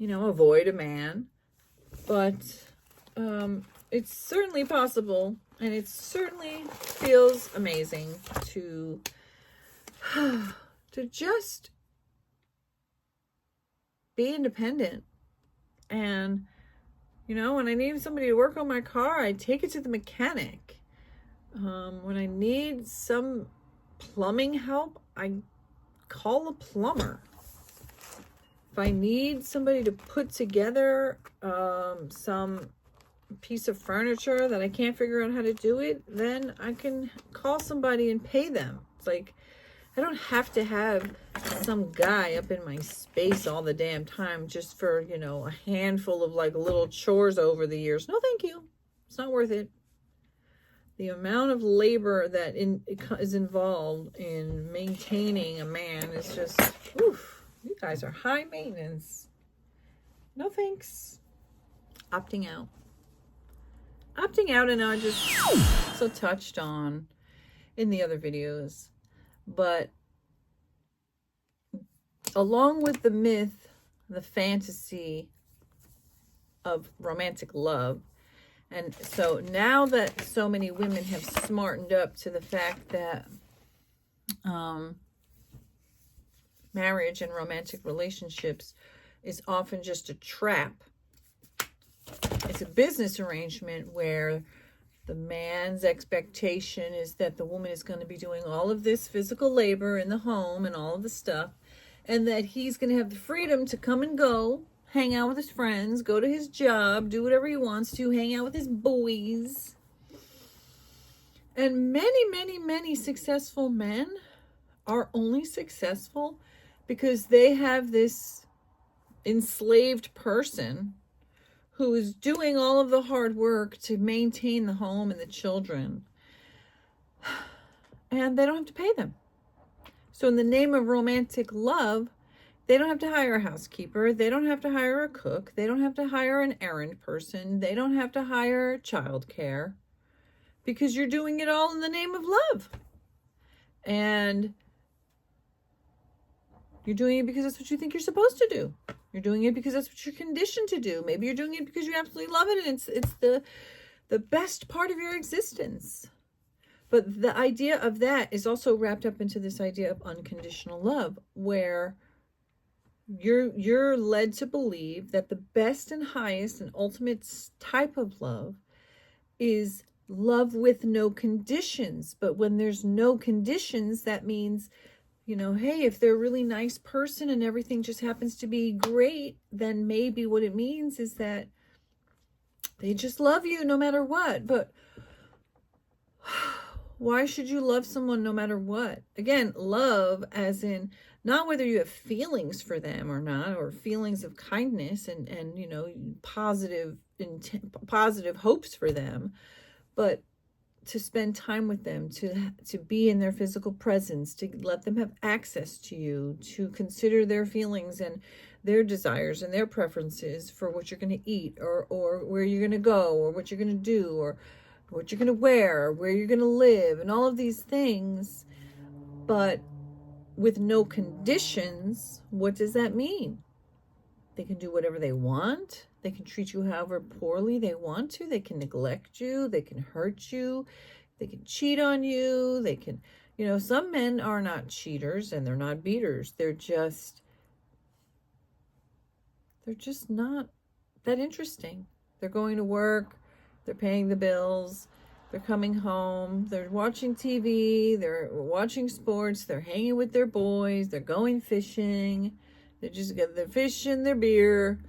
avoid a man. But it's certainly possible, and it certainly feels amazing to just be independent. And when I need somebody to work on my car, I take it to the mechanic. When I need some plumbing help, I call a plumber. If I need somebody to put together some piece of furniture that I can't figure out how to do it, then I can call somebody and pay them. It's like, I don't have to have some guy up in my space all the damn time just for, a handful of like little chores over the years. No, thank you. It's not worth it. The amount of labor that is involved in maintaining a man is just, oof, you guys are high maintenance. No thanks. Opting out. And I just so touched on in the other videos. But along with the myth, the fantasy of romantic love, and so now that so many women have smartened up to the fact that marriage and romantic relationships is often just a trap. It's a business arrangement where the man's expectation is that the woman is going to be doing all of this physical labor in the home and all of the stuff, and that he's going to have the freedom to come and go, hang out with his friends, go to his job, do whatever he wants to, hang out with his boys. And many, many, many successful men are only successful because they have this enslaved person who is doing all of the hard work to maintain the home and the children. And they don't have to pay them. So in the name of romantic love, they don't have to hire a housekeeper. They don't have to hire a cook. They don't have to hire an errand person. They don't have to hire childcare, because you're doing it all in the name of love. And you're doing it because that's what you think you're supposed to do. You're doing it because that's what you're conditioned to do. Maybe you're doing it because you absolutely love it and it's the best part of your existence. But the idea of that is also wrapped up into this idea of unconditional love, where you're led to believe that the best and highest and ultimate type of love is love with no conditions. But when there's no conditions, that means, hey, if they're a really nice person and everything just happens to be great, then maybe what it means is that they just love you no matter what. But why should you love someone no matter what? Again, love as in not whether you have feelings for them or not, or feelings of kindness and positive hopes for them, but to spend time with them, to be in their physical presence, to let them have access to you, to consider their feelings and their desires and their preferences for what you're going to eat, or where you're going to go, or what you're going to do, or what you're going to wear, or where you're going to live, and all of these things. But with no conditions, what does that mean? They can do whatever they want. They can treat you however poorly they want to. They can neglect you. They can hurt you. They can cheat on you. They can, some men are not cheaters and they're not beaters. They're just not that interesting. They're going to work. They're paying the bills. They're coming home. They're watching TV. They're watching sports. They're hanging with their boys. They're going fishing. They just get their fish and their beer.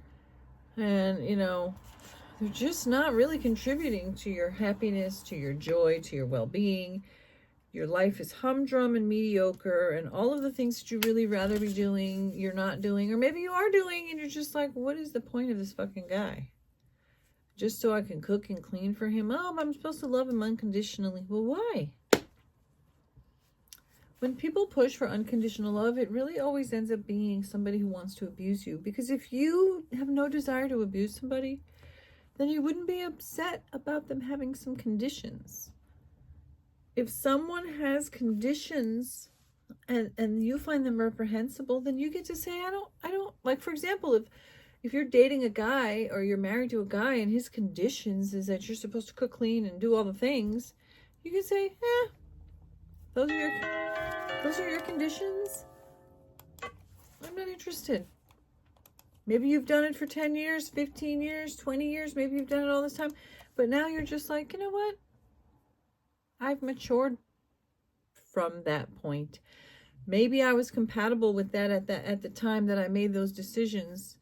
And, they're just not really contributing to your happiness, to your joy, to your well-being. Your life is humdrum and mediocre, and all of the things that you really rather be doing, you're not doing, or maybe you are doing, and you're just like, what is the point of this fucking guy? Just so I can cook and clean for him? Oh, I'm supposed to love him unconditionally. Well, why? When people push for unconditional love, it really always ends up being somebody who wants to abuse you. Because if you have no desire to abuse somebody, then you wouldn't be upset about them having some conditions. If someone has conditions and you find them reprehensible, then you get to say, I don't like, for example, if you're dating a guy or you're married to a guy and his conditions is that you're supposed to cook, clean, and do all the things, you can say, those are your conditions. I'm not interested. Maybe you've done it for 10 years, 15 years, 20 years. Maybe you've done it all this time. But now you're just like, you know what? I've matured from that point. Maybe I was compatible with that at the time that I made those decisions.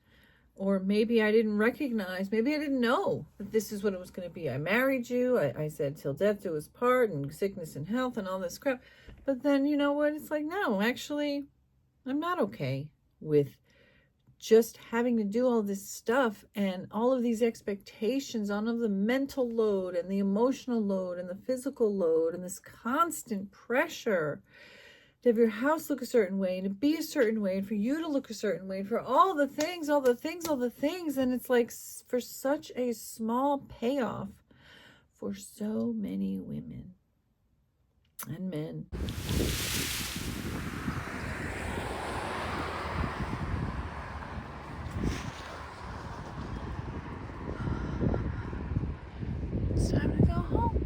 Or maybe I didn't recognize, maybe I didn't know that this is what it was going to be. I married you. I said till death do us part, and sickness and health and all this crap. But then, you know what? It's like, no, actually, I'm not okay with just having to do all this stuff and all of these expectations on of the mental load and the emotional load and the physical load and this constant pressure to have your house look a certain way and to be a certain way and for you to look a certain way and for all the things. And it's like for such a small payoff for so many women and men. It's time to go home.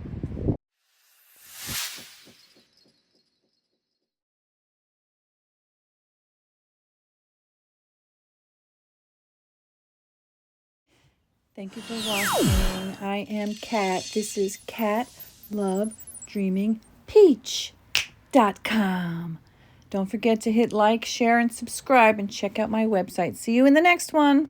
Thank you for watching. I am Kat. This is Kat Love Dreaming Peach.com. Don't forget to hit like, share, and subscribe, and check out my website. See you in the next one.